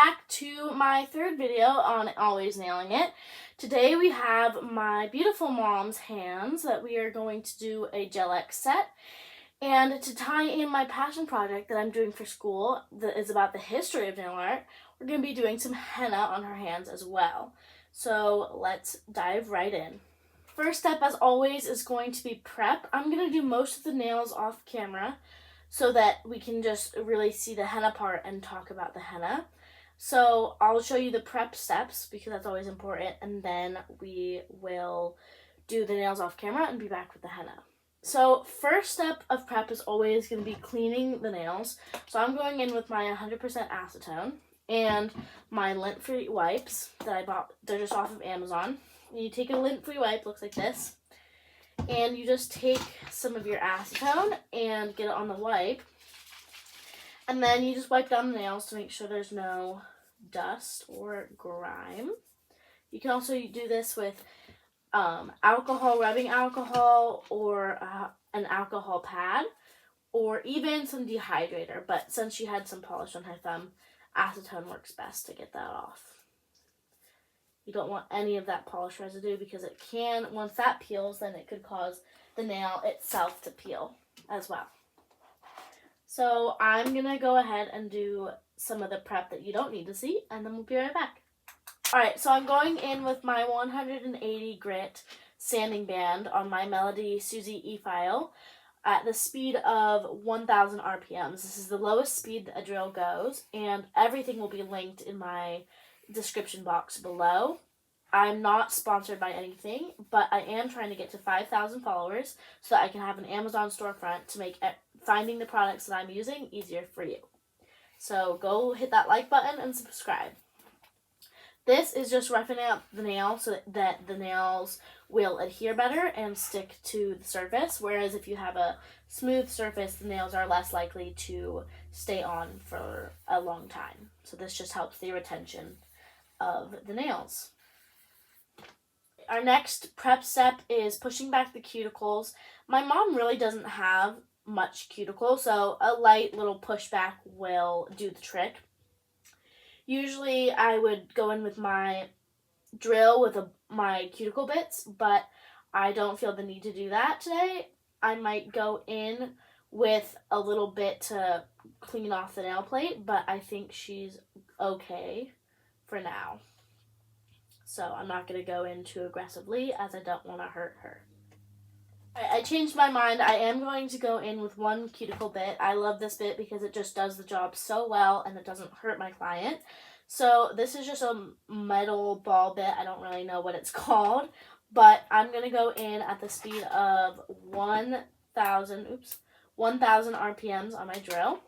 back to my third video on Always Nailing It. Today we have my beautiful mom's hands that we are going to do a Gel X set. And to tie in my passion project that I'm doing for school that is about the history of nail art, we're going to be doing some henna on her hands as well. So let's dive right in. First step, as always, is going to be prep. I'm going to do most of the nails off camera so that we can just really see the henna part and talk about the henna. So I'll show you the prep steps because that's always important, and then we will do the nails off camera and be back with the henna. So first step of prep is always going to be cleaning the nails. So I'm going in with my 100% acetone and my lint-free wipes that I bought. They're just off of Amazon. And you take a lint-free wipe, looks like this, and you just take some of your acetone and get it on the wipe. And then you just wipe down the nails to make sure there's no dust or grime. You can also do this with alcohol, rubbing alcohol, or an alcohol pad, or even some dehydrator. But since she had some polish on her thumb, acetone works best to get that off. You don't want any of that polish residue because it can, once that peels, then it could cause the nail itself to peel as well. So I'm going to go ahead and do some of the prep that you don't need to see, and then we'll be right back. Alright, so I'm going in with my 180 grit sanding band on my Melody Susie E-file at the speed of 1000 RPMs. This is the lowest speed that a drill goes, and everything will be linked in my description box below. I'm not sponsored by anything, but I am trying to get to 5,000 followers so that I can have an Amazon storefront to make finding the products that I'm using easier for you. So go hit that like button and subscribe. This is just roughing out the nail so that the nails will adhere better and stick to the surface, whereas if you have a smooth surface, the nails are less likely to stay on for a long time. So this just helps the retention of the nails. Our next prep step is pushing back the cuticles. My mom really doesn't have much cuticle, so a light little pushback will do the trick. Usually I would go in with my drill with my cuticle bits, but I don't feel the need to do that today. I might go in with a little bit to clean off the nail plate, but I think she's okay for now. So I'm not going to go in too aggressively as I don't want to hurt her. I changed my mind. I am going to go in with one cuticle bit. I love this bit because it just does the job so well and it doesn't hurt my client. So this is just a metal ball bit. I don't really know what it's called, but I'm going to go in at the speed of 1,000 RPMs on my drill.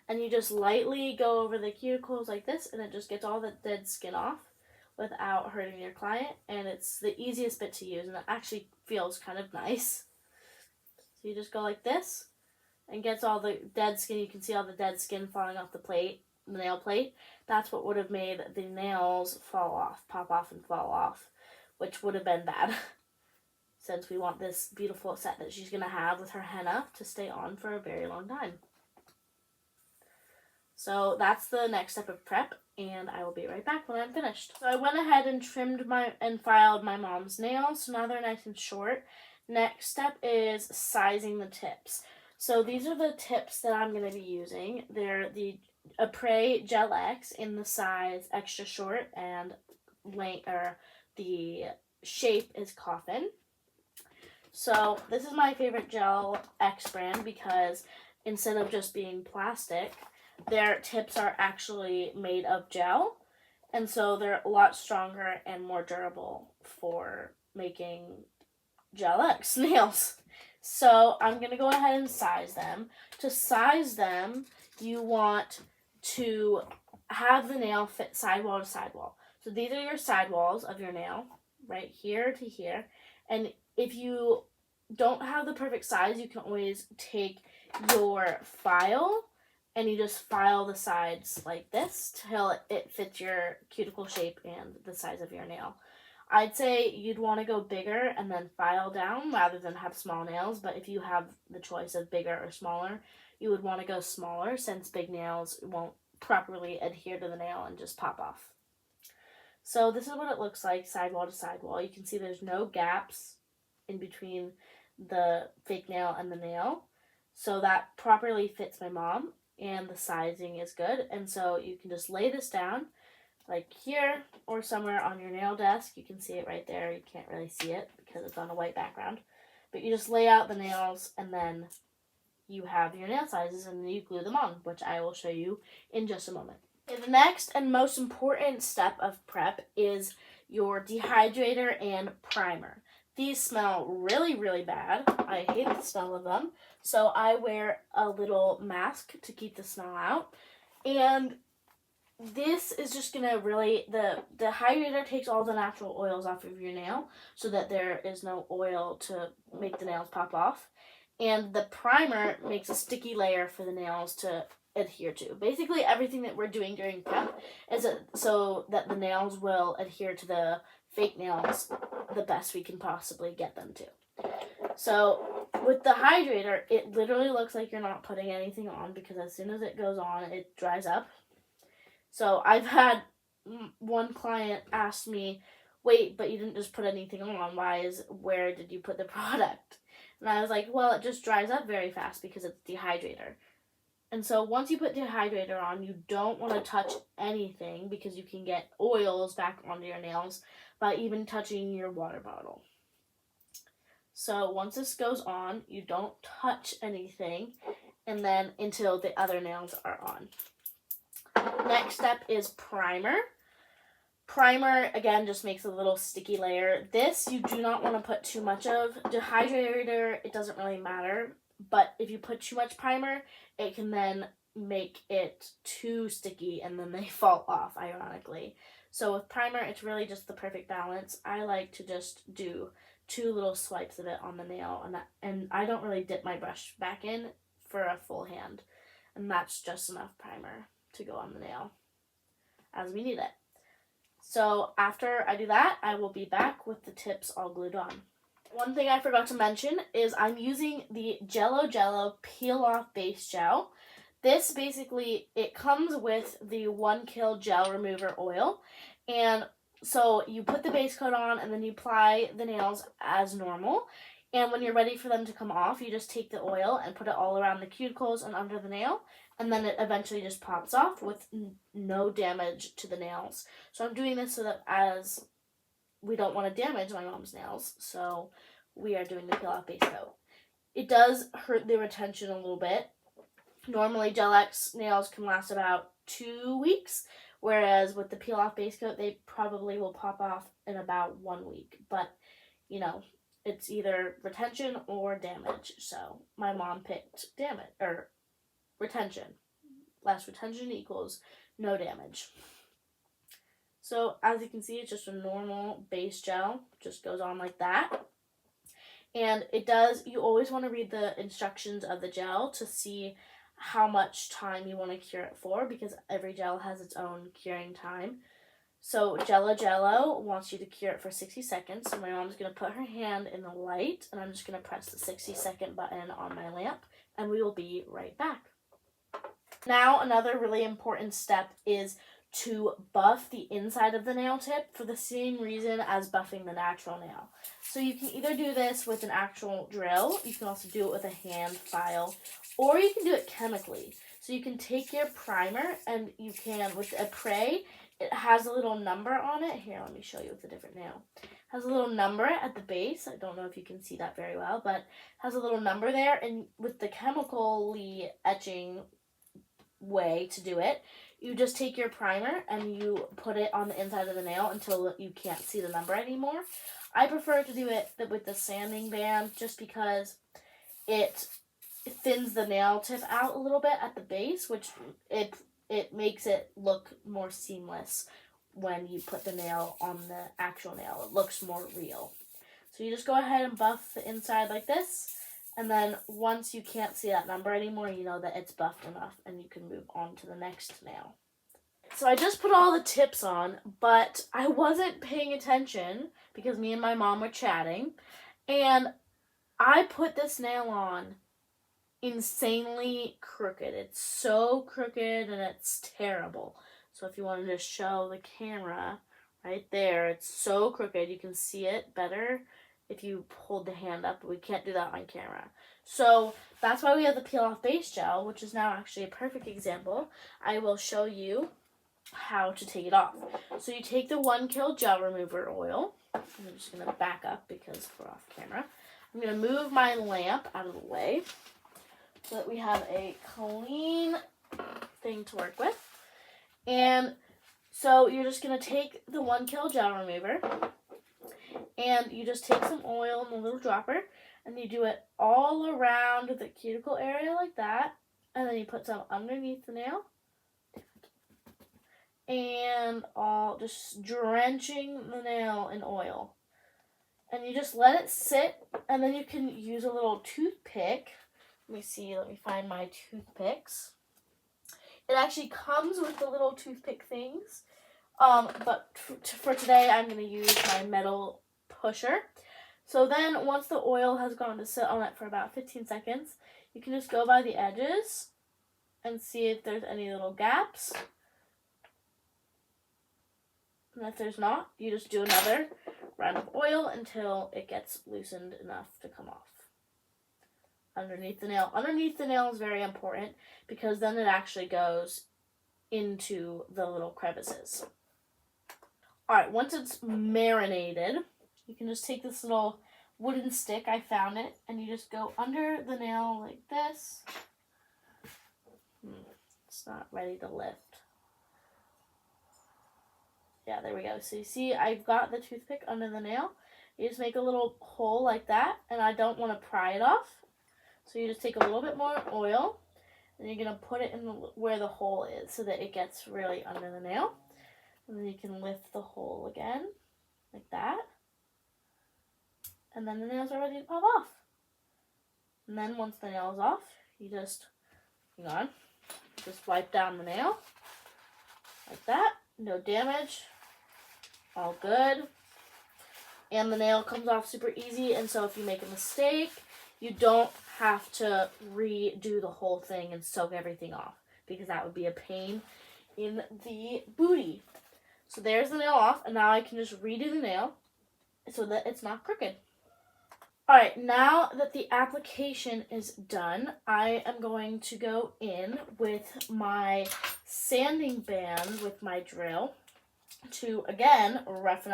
And you just lightly go over the cuticles like this, and it just gets all the dead skin off without hurting your client, and it's the easiest bit to use, and it actually feels kind of nice. So you just go like this, and gets all the dead skin. You can see all the dead skin falling off the plate, the nail plate. That's what would have made the nails fall off, pop off and fall off, which would have been bad, since we want this beautiful set that she's going to have with her henna to stay on for a very long time. So that's the next step of prep, and I will be right back when I'm finished. So I went ahead and trimmed and filed my mom's nails, so now they're nice and short. Next step is sizing the tips. So these are the tips that I'm going to be using. They're the Apres Gel X in the size extra short, and the shape is coffin. So this is my favorite Gel X brand because instead of just being plastic, their tips are actually made of gel, and so they're a lot stronger and more durable for making Gel X nails. So I'm going to go ahead and size them. To size them, you want to have the nail fit sidewall to sidewall. So these are your sidewalls of your nail, right here to here. And if you don't have the perfect size, you can always take your file and you just file the sides like this till it fits your cuticle shape and the size of your nail. I'd say you'd want to go bigger and then file down rather than have small nails, but if you have the choice of bigger or smaller, you would want to go smaller since big nails won't properly adhere to the nail and just pop off. So this is what it looks like sidewall to sidewall. You can see there's no gaps in between the fake nail and the nail. So that properly fits my mom, and the sizing is good. And so you can just lay this down like here or somewhere on your nail desk. You can see it right there. You can't really see it because it's on a white background. But you just lay out the nails, and then you have your nail sizes, and then you glue them on, which I will show you in just a moment. Okay, the next and most important step of prep is your dehydrator and primer. These smell really, really bad. I hate the smell of them. So I wear a little mask to keep the smell out. And this is just going to really, the dehydrator takes all the natural oils off of your nail so that there is no oil to make the nails pop off. And the primer makes a sticky layer for the nails to adhere to. Basically, everything that we're doing during prep is so that the nails will adhere to the fake nails the best we can possibly get them to. So with the hydrator, it literally looks like you're not putting anything on because as soon as it goes on, it dries up. So I've had one client ask me, wait, but you didn't just put anything on. Where did you put the product? And I was like, well, it just dries up very fast because it's dehydrator. And so once you put dehydrator on, you don't want to touch anything because you can get oils back onto your nails by even touching your water bottle. So once this goes on, you don't touch anything and then until the other nails are on. Next step is primer. Primer, again, just makes a little sticky layer. This you do not want to put too much of. Dehydrator, it doesn't really matter. But if you put too much primer, it can then make it too sticky and then they fall off, ironically. So with primer, it's really just the perfect balance. I like to just do 2 little swipes of it on the nail, and I don't really dip my brush back in for a full hand. And that's just enough primer to go on the nail as we need it. So after I do that, I will be back with the tips all glued on. One thing I forgot to mention is I'm using the Jello Peel Off Base Gel. This basically, it comes with the 1 Kill Gel Remover Oil. And so you put the base coat on and then you apply the nails as normal. And when you're ready for them to come off, you just take the oil and put it all around the cuticles and under the nail. And then it eventually just pops off with no damage to the nails. So I'm doing this so that as we don't want to damage my mom's nails, so we are doing the peel off base coat. It does hurt the retention a little bit. Normally Gel X nails can last about 2 weeks, whereas with the peel off base coat, they probably will pop off in about 1 week. But, you know, it's either retention or damage. So my mom picked retention. Less retention equals no damage. So as you can see, it's just a normal base gel. Just goes on like that. And you always want to read the instructions of the gel to see how much time you want to cure it for, because every gel has its own curing time. So Jello wants you to cure it for 60 seconds. So my mom's going to put her hand in the light, and I'm just going to press the 60-second button on my lamp, and we will be right back. Now, another really important step is to buff the inside of the nail tip for the same reason as buffing the natural nail. So you can either do this with an actual drill, you can also do it with a hand file, or you can do it chemically. So you can take your primer and you can, with a Prey, it has a little number on it. Here, let me show you with a different nail. It has a little number at the base. I don't know if you can see that very well, but it has a little number there. And with the chemically etching way to do it, you just take your primer and you put it on the inside of the nail until you can't see the number anymore. I prefer to do it with the sanding band just because it thins the nail tip out a little bit at the base, which it makes it look more seamless when you put the nail on the actual nail. It looks more real. So you just go ahead and buff the inside like this. And then once you can't see that number anymore, you know that it's buffed enough and you can move on to the next nail. So I just put all the tips on, but I wasn't paying attention because me and my mom were chatting. And I put this nail on insanely crooked. It's so crooked and it's terrible. So if you wanted to show the camera right there, it's so crooked. You can see it better if you hold the hand up, but we can't do that on camera. So that's why we have the peel off base gel, which is now actually a perfect example. I will show you how to take it off. So you take the 1 Kill Gel Remover Oil. I'm just going to back up because we're off camera. I'm going to move my lamp out of the way so that we have a clean thing to work with. And so you're just going to take the 1 Kill Gel Remover and you just take some oil in the little dropper and you do it all around the cuticle area like that. And then you put some underneath the nail and all just drenching the nail in oil. And you just let it sit, and then you can use a little toothpick. Let me find my toothpicks. It actually comes with the little toothpick things, but for today I'm going to use my metal pusher. So then once the oil has gone to sit on it for about 15 seconds, you can just go by the edges and see if there's any little gaps. And if there's not, you just do another round of oil until it gets loosened enough to come off. Underneath the nail. Underneath the nail is very important because then it actually goes into the little crevices. Alright, once it's marinated, you can just take this little wooden stick, I found it, and you just go under the nail like this. It's not ready to lift. Yeah, there we go. So you see, I've got the toothpick under the nail. You just make a little hole like that, and I don't want to pry it off. So you just take a little bit more oil, and you're going to put it in where the hole is so that it gets really under the nail. And then you can lift the hole again, like that. And then the nails are ready to pop off. And then once the nail is off, you just, just wipe down the nail, like that. No damage. All good. And the nail comes off super easy, and so if you make a mistake, you don't have to redo the whole thing and soak everything off, because that would be a pain in the booty. So there's the nail off, and now I can just redo the nail so that it's not crooked. Alright, now that the application is done, I am going to go in with my sanding band with my drill to, again, roughen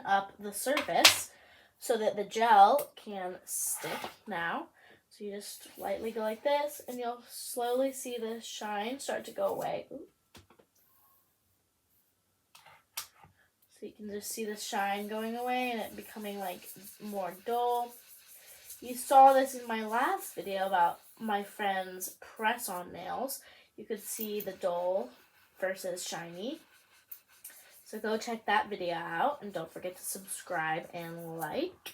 up the surface so that the gel can stick now. So you just lightly go like this, and you'll slowly see the shine start to go away. So you can just see the shine going away and it becoming like more dull. You saw this in my last video about my friend's press-on nails. You could see the dull versus shiny. So go check that video out, and don't forget to subscribe and like.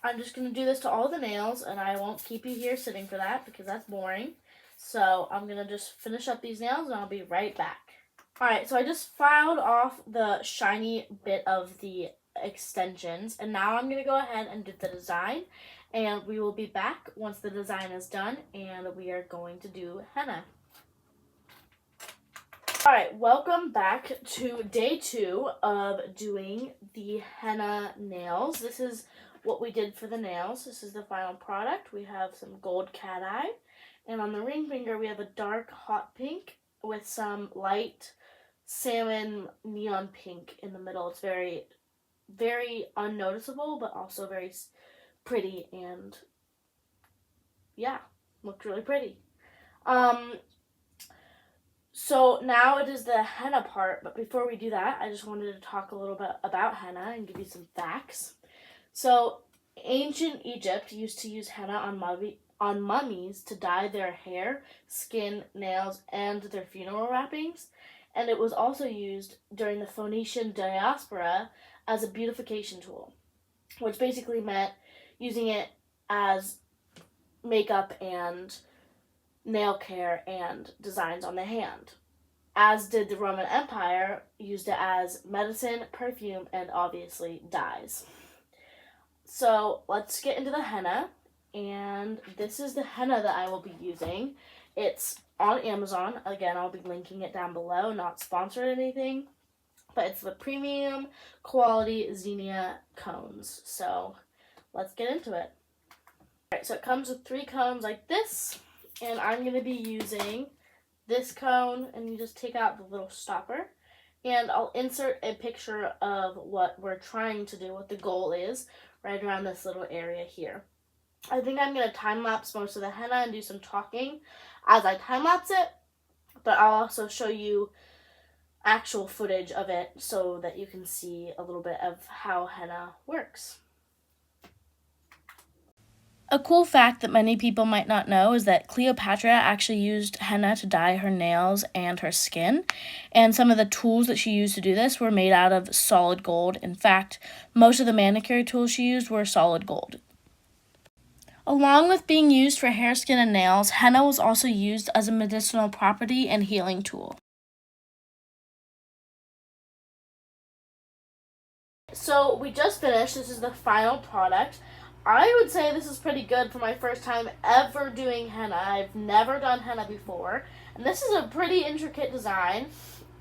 I'm just going to do this to all the nails, and I won't keep you here sitting for that because that's boring. So I'm going to just finish up these nails, and I'll be right back. Alright, so I just filed off the shiny bit of the extensions, and now I'm going to go ahead and do the design, and we will be back once the design is done, and we are going to do henna. Alright, welcome back to day 2 of doing the henna nails. This is what we did for the nails. This is the final product. We have some gold cat eye, and on the ring finger we have a dark hot pink with some light salmon neon pink in the middle. It's very, very unnoticeable, but also very pretty, and yeah, looked really pretty. So now it is the henna part, but before we do that, I just wanted to talk a little bit about henna and give you some facts. So ancient Egypt used to use henna on mummies to dye their hair, skin, nails, and their funeral wrappings. And it was also used during the Phoenician diaspora as a beautification tool, which basically meant using it as makeup and nail care and designs on the hand. As did the Roman Empire, used it as medicine, perfume, and obviously dyes. So let's get into the henna, and this is the henna that I will be using. It's on Amazon. Again, I'll be linking it down below, not sponsored or anything, but it's the premium quality zinnia cones. So let's get into it. Alright, so it comes with 3 cones like this, and I'm going to be using this cone, and you just take out the little stopper, and I'll insert a picture of what we're trying to do, what the goal is, right around this little area here. I think I'm going to time-lapse most of the henna and do some talking as I time-lapse it, but I'll also show you actual footage of it so that you can see a little bit of how henna works. A cool fact that many people might not know is that Cleopatra actually used henna to dye her nails and her skin, and some of the tools that she used to do this were made out of solid gold. In fact, most of the manicure tools she used were solid gold. Along with being used for hair, skin, and nails, henna was also used as a medicinal property and healing tool. So we just finished. This is the final product. I would say this is pretty good for my first time ever doing henna. I've never done henna before, and this is a pretty intricate design.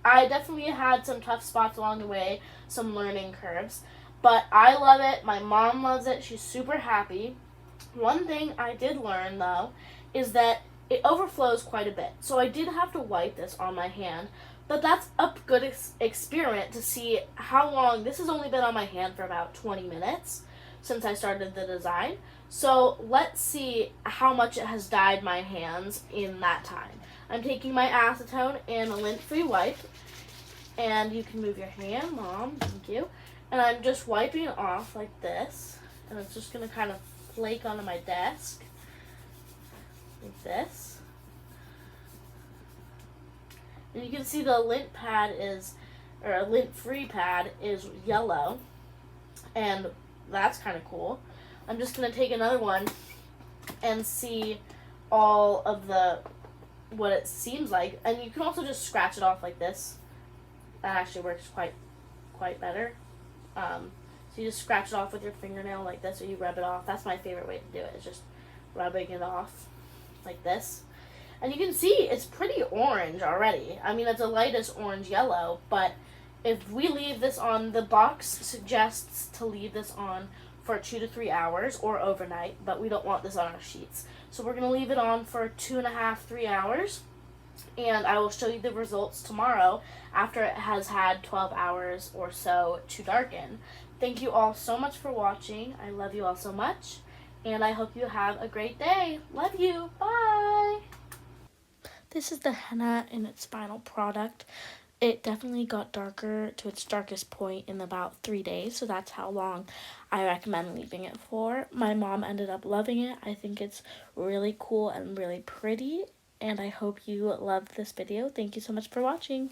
I definitely had some tough spots along the way, some learning curves, but I love it. My mom loves it. She's super happy. One thing I did learn, though, is that it overflows quite a bit, so I did have to wipe this on my hand, but that's a good experiment to see how long. This has only been on my hand for about 20 minutes since I started the design. So let's see how much it has dyed my hands in that time. I'm taking my acetone and a lint-free wipe, and you can move your hand, Mom, thank you. And I'm just wiping it off like this, and it's just gonna kind of flake onto my desk like this. And you can see the lint pad is, or a lint-free pad is yellow, and that's kind of cool. I'm just going to take another one and see all of what it seems like. And you can also just scratch it off like this. That actually works quite better. So you just scratch it off with your fingernail like this, or you rub it off. That's my favorite way to do it, is just rubbing it off like this. And you can see it's pretty orange already. I mean, it's the lightest orange-yellow, but if we leave this on, the box suggests to leave this on for 2 to 3 hours or overnight, but we don't want this on our sheets. So we're going to leave it on for 2.5, 3 hours, and I will show you the results tomorrow after it has had 12 hours or so to darken. Thank you all so much for watching. I love you all so much, and I hope you have a great day. Love you. Bye. This is the henna in its final product. It definitely got darker to its darkest point in about 3 days, so that's how long I recommend leaving it for. My mom ended up loving it. I think it's really cool and really pretty, and I hope you loved this video. Thank you so much for watching.